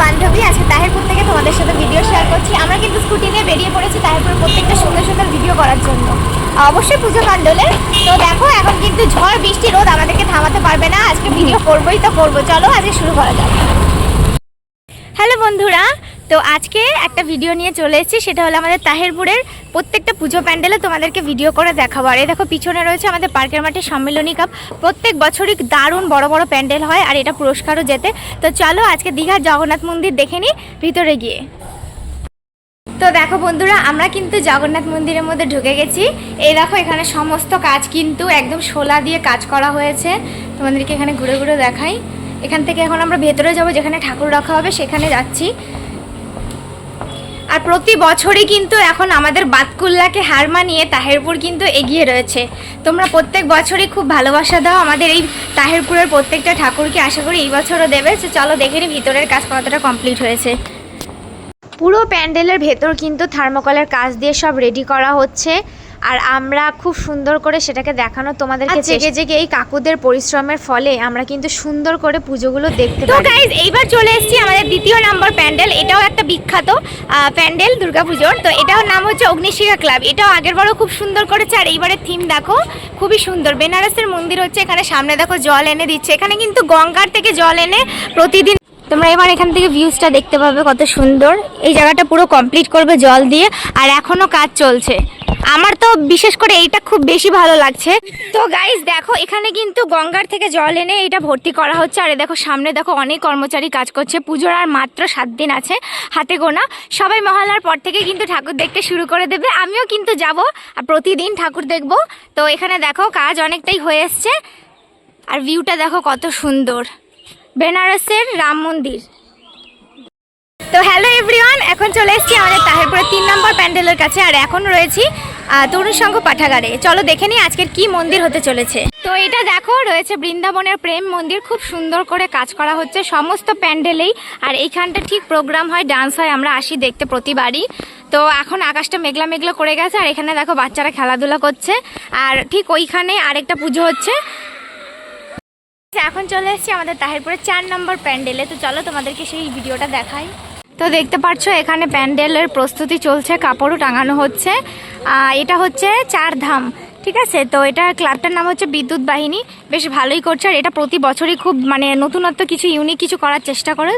বান্ধবী, আজকে তাহিরপুর থেকে তোমাদের সাথে ভিডিও শেয়ার করছি। আমরা কিন্তু স্কুটি নিয়ে বেরিয়ে পড়েছি তাহিরপুর প্রত্যেকটা সুন্দর সুন্দর ভিডিও করার জন্য, অবশ্যই পুজো প্যান্ডেলে। তো দেখো এখন কিন্তু ঝড় বৃষ্টি রোদ আমাদেরকে থামাতে পারবে না, আজকে ভিডিও করবোই তো করবো। চলো আজকে শুরু করা যাক। হ্যালো বন্ধুরা, তো আজকে একটা ভিডিও নিয়ে চলে এসেছি, সেটা হলো আমাদের তাহিরপুরের প্রত্যেকটা পুজো প্যান্ডেলে তোমাদেরকে ভিডিও করে দেখাবো। আর এই দেখো পিছনে রয়েছে আমাদের পার্কের মাঠে সম্মেলনী কাপ। প্রত্যেক বছরই দারুণ বড় বড় প্যান্ডেল হয় আর এটা পুরস্কারও জেতে। তো চলো আজকে দীঘার জগন্নাথ মন্দির দেখে নিই ভিতরে গিয়ে। তো দেখো বন্ধুরা, আমরা কিন্তু জগন্নাথ মন্দিরের মধ্যে ঢুকে গেছি। এই দেখো এখানে সমস্ত কাজ কিন্তু একদম শোলা দিয়ে কাজ করা হয়েছে। তোমাদেরকে এখানে ঘুরে ঘুরে দেখাই। এখান থেকে এখন আমরা ভেতরে যাব, যেখানে ঠাকুর রাখা হবে সেখানে যাচ্ছি। আর প্রতি বছরই কিন্তু এখন আমাদের বাতকুল্লাকে হার মানিয়ে তাহিরপুর কিন্তু এগিয়ে রয়েছে। তোমরা প্রত্যেক বছরই খুব ভালোবাসা দাও আমাদের এই তাহিরপুরের প্রত্যেকটা ঠাকুরকে, আশা করি এই বছরও দেবে। তো চলো দেখে নিই ভিতরের কাজ কতটা কমপ্লিট হয়েছে। পুরো প্যান্ডেলের ভেতর কিন্তু থার্মোকলের কাজ দিয়ে সব রেডি করা হচ্ছে, আর আমরা খুব সুন্দর করে সেটাকে দেখানো তোমাদেরকে জেগে জেগে এই কাকুদের পরিশ্রমের ফলে আমরা কিন্তু সুন্দর করে পুজোগুলো দেখতে পাই। তো গাইজ এইবার চলে এসেছি আমাদের দ্বিতীয় নম্বর প্যান্ডেল। এটাও একটা বিখ্যাত প্যান্ডেল দুর্গাপুজোর। তো এটাও নাম হচ্ছে অগ্নিশিখা ক্লাব। এটাও আগের বারও খুব সুন্দর করেছে, আর এইবারের থিম দেখো খুবই সুন্দর। বেনারসের মন্দির হচ্ছে, এখানে সামনে দেখো জল এনে দিচ্ছে। এখানে কিন্তু গঙ্গার থেকে জল এনে প্রতিদিন তোমরা এবার এখান থেকে ভিউজটা দেখতে পাবে কত সুন্দর। এই জায়গাটা পুরো কমপ্লিট করবে জল দিয়ে, আর এখনও কাজ চলছে। আমার তো বিশেষ করে এইটা খুব বেশি ভালো লাগছে। তো গাইজ দেখো এখানে কিন্তু গঙ্গার থেকে জল এনে এটা ভর্তি করা হচ্ছে। আর দেখো সামনে দেখো অনেক কর্মচারী কাজ করছে। পুজোর আর মাত্র 7 দিন আছে, হাতে গোনা। সবাই মহালয়ার পর থেকে কিন্তু ঠাকুর দেখতে শুরু করে দেবে। আমিও কিন্তু যাব আর প্রতিদিন ঠাকুর দেখব। তো এখানে দেখো কাজ অনেকটাই হয়ে এসছে, আর ভিউটা দেখো কত সুন্দর, বেনারসের রাম মন্দির। তো হ্যালো এভরিওয়ান, এখন চলে এসেছি আমাদের তাহিরপুরের 3 নম্বর প্যান্ডেলের কাছে, আর এখন রয়েছি তরুণ সংঘ পাঠাগারে। চলো দেখে নিই আজকের কি মন্দির হতে চলেছে। তো এটা দেখো রয়েছে বৃন্দাবনের প্রেম মন্দির। খুব সুন্দর করে কাজ করা হচ্ছে সমস্ত প্যান্ডেলেই, আর এইখানটা ঠিক প্রোগ্রাম হয়, ডান্স হয়, আমরা আসি দেখতে প্রতিবারই। তো এখন আকাশটা মেঘলা মেঘলা করে গেছে, আর এখানে দেখো বাচ্চারা খেলাধুলা করছে, আর ঠিক ওইখানে আরেকটা পুজো হচ্ছে। এখন চলে এসেছি আমাদের তাহিরপুরের 4 নম্বর প্যান্ডেলে। তো চলো তোমাদেরকে সেই ভিডিওটা দেখাই। তো দেখতে পাচ্ছ এখানে প্যান্ডেলের প্রস্তুতি চলছে, কাপড়ও টাঙানো হচ্ছে। এটা হচ্ছে 4 ধাম, ঠিক আছে। তো এটা ক্লাবটার নাম হচ্ছে বিদ্যুৎ বাহিনী, বেশ ভালোই করছে। আর এটা প্রতি বছরই খুব নতুনত্ব কিছু ইউনিক কিছু করার চেষ্টা করে।